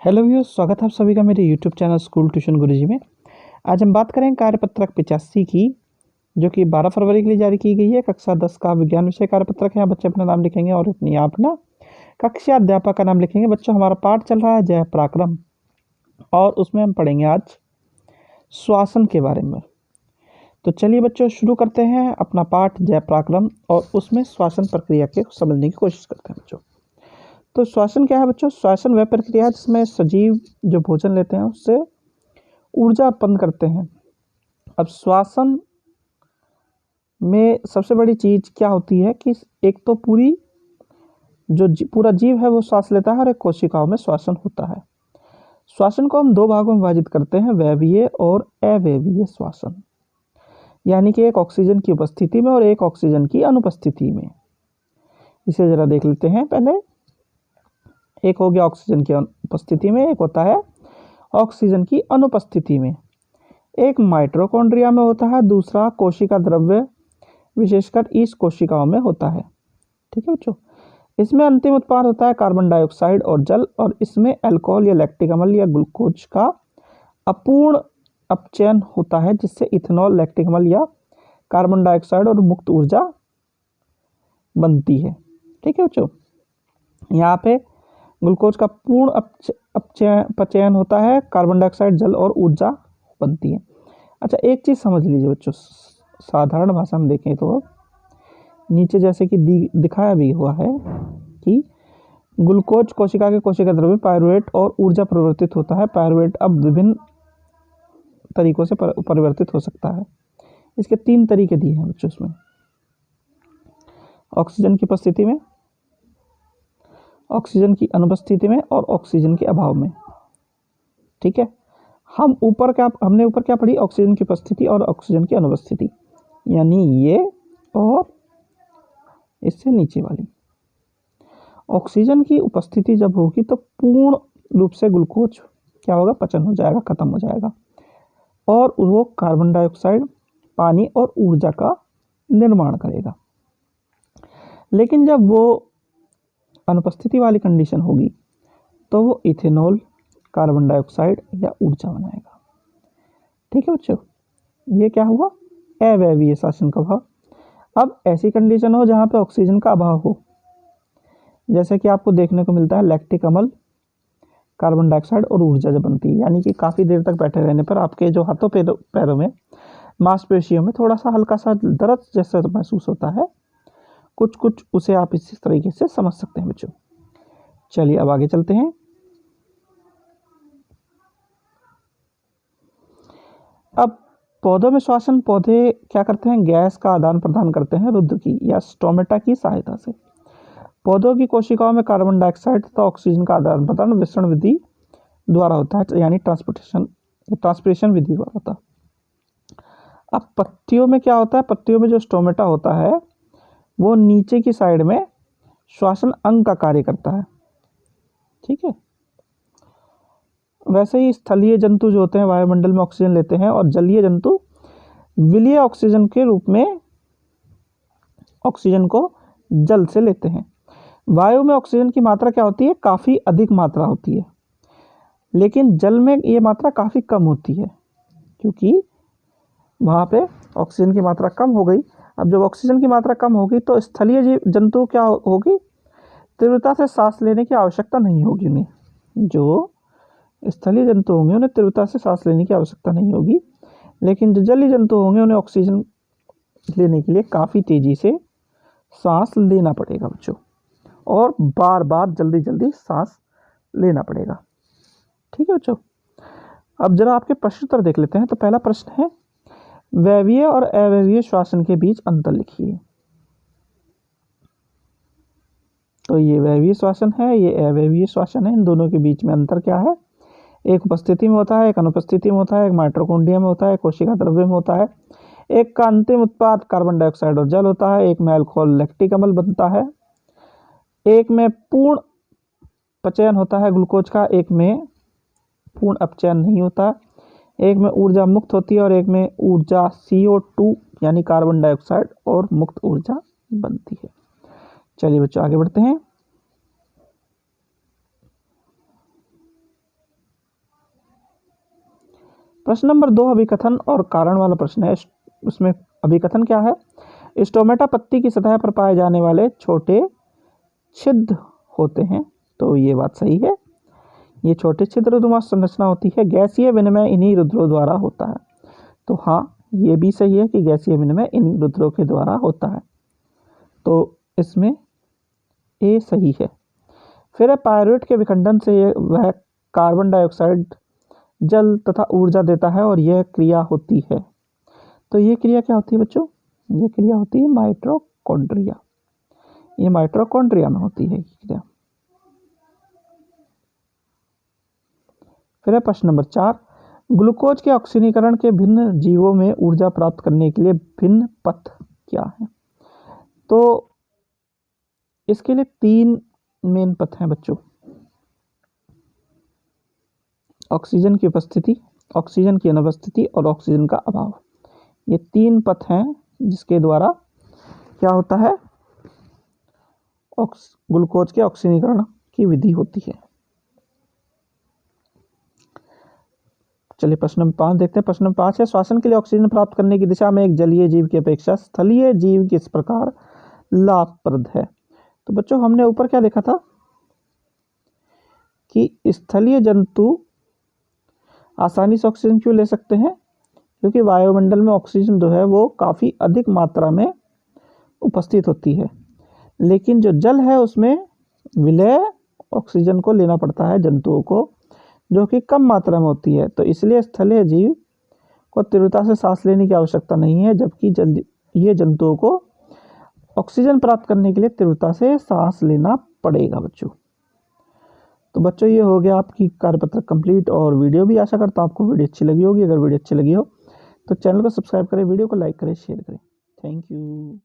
Hello viewers, स्वागत है आप सभी का मेरे यूट्यूब चैनल स्कूल ट्यूशन गुरुजी में। आज हम बात करेंगे कार्यपत्रक 85 की, जो कि 12 फरवरी के लिए जारी की गई है। कक्षा 10 का विज्ञान विषय कार्यपत्रक है। यहाँ बच्चे अपना नाम लिखेंगे और यहाँ अपना कक्षा अध्यापक का नाम लिखेंगे। बच्चों, हमारा पाठ चल रहा है जय पराक्रम और उसमें हम पढ़ेंगे आज श्वासन के बारे में। तो चलिए बच्चों, शुरू करते हैं अपना पाठ जय पराक्रम और उसमें श्वासन प्रक्रिया के समझने की कोशिश करते हैं बच्चों। तो श्वासन क्या है बच्चों? श्वासन वह प्रक्रिया है जिसमें सजीव जो भोजन लेते हैं उससे ऊर्जा उत्पन्न करते हैं। अब श्वासन में सबसे बड़ी चीज क्या होती है कि एक तो पूरा जीव है वो श्वास लेता है और एक कोशिकाओं में श्वासन होता है। श्वासन को हम दो भागों में विभाजित करते हैं, वैवीय और अवैवीय श्वासन, यानी कि एक ऑक्सीजन की उपस्थिति में और एक ऑक्सीजन की अनुपस्थिति में। इसे जरा देख लेते हैं। पहले एक हो गया ऑक्सीजन की उपस्थिति में, एक होता है ऑक्सीजन की अनुपस्थिति में। एक माइटोकॉन्ड्रिया में होता है, दूसरा कोशिका द्रव्य विशेषकर इस कोशिकाओं में होता है। ठीक है बच्चों, इसमें अंतिम उत्पाद होता है कार्बन डाइऑक्साइड और जल, और इसमें अल्कोहल या लैक्टिक अम्ल या ग्लूकोज का अपूर्ण अपचयन होता है, जिससे इथेनॉल, लैक्टिक अम्ल या कार्बन डाइऑक्साइड और मुक्त ऊर्जा बनती है। ठीक है बच्चों, यहाँ पे ग्लूकोज का पूर्ण अपचयन होता है, कार्बन डाइऑक्साइड, जल और ऊर्जा बनती है। अच्छा, एक चीज़ समझ लीजिए बच्चों, साधारण भाषा में देखें तो नीचे जैसे कि दिखाया भी हुआ है कि ग्लूकोज कोशिका के कोशिका द्रव्य पायरुवेट और ऊर्जा परिवर्तित होता है। पायरुवेट अब विभिन्न तरीकों से परिवर्तित हो सकता है। इसके 3 तरीके दिए हैं बच्चों इसमें: ऑक्सीजन की उपस्थिति में, ऑक्सीजन की अनुपस्थिति में और ऑक्सीजन के अभाव में। ठीक है, हमने ऊपर क्या पढ़ी? ऑक्सीजन की उपस्थिति और ऑक्सीजन की अनुपस्थिति, यानी ये और इससे नीचे वाली। ऑक्सीजन की उपस्थिति जब होगी तो पूर्ण रूप से ग्लूकोज क्या होगा? पचन हो जाएगा, खत्म हो जाएगा, और वो कार्बन डाइऑक्साइड, पानी और ऊर्जा का निर्माण करेगा। लेकिन जब वो अनुपस्थिति वाली कंडीशन होगी तो वो इथेनॉल, कार्बन डाइऑक्साइड या ऊर्जा बनाएगा। ठीक है बच्चों, ये क्या हुआ? अवैवीय श्वसन का भाव। अब ऐसी कंडीशन हो जहाँ पे ऑक्सीजन का अभाव हो, जैसे कि आपको देखने को मिलता है लैक्टिक अम्ल, कार्बन डाइऑक्साइड और ऊर्जा जब बनती है, यानी कि काफ़ी देर तक बैठे रहने पर आपके जो हाथों पैरों में, मांसपेशियों में थोड़ा सा हल्का सा दर्द जैसा महसूस होता है। कुछ उसे आप इसी तरीके से समझ सकते हैं बच्चों। चलिए अब आगे चलते हैं। अब पौधों में श्वसन, पौधे क्या करते हैं? गैस का आदान प्रदान करते हैं रुद्र की या स्टोमेटा की सहायता से। पौधों की कोशिकाओं में कार्बन डाइऑक्साइड तथा ऑक्सीजन का आदान प्रदान विसरण विधि द्वारा होता है, यानी ट्रांसपिरेशन विधि द्वारा होता है। अब पत्तियों में क्या होता है? पत्तियों में जो स्टोमेटा होता है वो नीचे की साइड में श्वसन अंग का कार्य करता है। ठीक है, वैसे ही स्थलीय जंतु जो होते हैं वायुमंडल में ऑक्सीजन लेते हैं, और जलीय जंतु विलीय ऑक्सीजन के रूप में ऑक्सीजन को जल से लेते हैं। वायु में ऑक्सीजन की मात्रा क्या होती है? काफ़ी अधिक मात्रा होती है, लेकिन जल में ये मात्रा काफ़ी कम होती है, क्योंकि वहाँ पे ऑक्सीजन की मात्रा कम हो गई। अब जब ऑक्सीजन की मात्रा कम होगी तो स्थलीय जंतु क्या होगी? तीव्रता से सांस लेने की आवश्यकता नहीं होगी उन्हें। जो स्थलीय जंतु होंगे उन्हें तीव्रता से सांस लेने की आवश्यकता नहीं होगी, लेकिन जो जलीय जंतु होंगे उन्हें ऑक्सीजन लेने के लिए काफ़ी तेज़ी से सांस लेना पड़ेगा बच्चों, और बार बार जल्दी सांस लेना पड़ेगा। ठीक है बच्चों, अब जरा आपके प्रश्न उत्तर देख लेते हैं। तो पहला प्रश्न है, वैवीय और अवैवीय श्वसन के बीच अंतर लिखिए। तो ये वैवीय श्वसन है, ये अवैवीय श्वसन है। इन दोनों के बीच में अंतर क्या है? एक उपस्थिति में होता है, एक अनुपस्थिति में होता है, एक माइटोकॉन्ड्रिया में होता है, कोशिका द्रव्य में होता है। एक का अंतिम उत्पाद कार्बन डाइऑक्साइड और जल होता है, एक में अल्कोहल, लैक्टिक अम्ल बनता है, एक में पूर्ण पचयन होता है ग्लूकोज का, एक में पूर्ण अपचयन नहीं होता, एक में ऊर्जा मुक्त होती है और एक में ऊर्जा CO2 यानी कार्बन डाइऑक्साइड और मुक्त ऊर्जा बनती है। चलिए बच्चों आगे बढ़ते हैं। प्रश्न नंबर 2 अभिकथन और कारण वाला प्रश्न है। उसमें अभिकथन क्या है? स्टोमेटा पत्ती की सतह पर पाए जाने वाले छोटे छिद्र होते हैं। तो ये बात सही है, ये छोटे छिद्रनुमा संरचना होती है। गैसीय विनिमय इन्हीं रुद्रों द्वारा होता है। तो हाँ, ये भी सही है कि गैसीय विनिमय इन्हीं रुद्रों के द्वारा होता है। तो इसमें ए सही है। फिर पायरुवेट के विखंडन से वह कार्बन डाइऑक्साइड, जल तथा ऊर्जा देता है और यह क्रिया होती है। तो ये क्रिया क्या होती है बच्चों? ये क्रिया होती है माइटोकॉन्ड्रिया। ये माइटोकॉन्ड्रिया में होती है क्रिया। फिर है प्रश्न नंबर 4, ग्लूकोज के ऑक्सीकरण के भिन्न जीवों में ऊर्जा प्राप्त करने के लिए भिन्न पथ क्या है? तो इसके लिए 3 मेन पथ हैं बच्चों। ऑक्सीजन की उपस्थिति, ऑक्सीजन की अनुपस्थिति और ऑक्सीजन का अभाव। ये 3 पथ हैं जिसके द्वारा क्या होता है? ग्लूकोज के ऑक्सीकरण की विधि होती है। चलिए प्रश्न नंबर 5 देखते हैं। प्रश्न नंबर 5 है, श्वसन के लिए ऑक्सीजन प्राप्त करने की दिशा में एक जलीय जीव की अपेक्षा स्थलीय जीव किस प्रकार लाभप्रद है? तो बच्चों हमने ऊपर क्या देखा था कि स्थलीय जंतु आसानी से ऑक्सीजन क्यों ले सकते हैं? क्योंकि वायुमंडल में ऑक्सीजन जो है वो काफ़ी अधिक मात्रा में उपस्थित होती है, लेकिन जो जल है उसमें विलेय ऑक्सीजन को लेना पड़ता है जंतुओं को, जो कि कम मात्रा में होती है। तो इसलिए स्थलीय जीव को तीव्रता से सांस लेने की आवश्यकता नहीं है, जबकि ये जंतुओं को ऑक्सीजन प्राप्त करने के लिए तीव्रता से सांस लेना पड़ेगा बच्चों। तो बच्चों ये हो गया आपकी कार्यपत्र कंप्लीट और वीडियो भी। आशा करता हूँ आपको वीडियो अच्छी लगी होगी। अगर वीडियो अच्छी लगी हो तो चैनल को सब्सक्राइब करें, वीडियो को लाइक करें, शेयर करें। Thank you.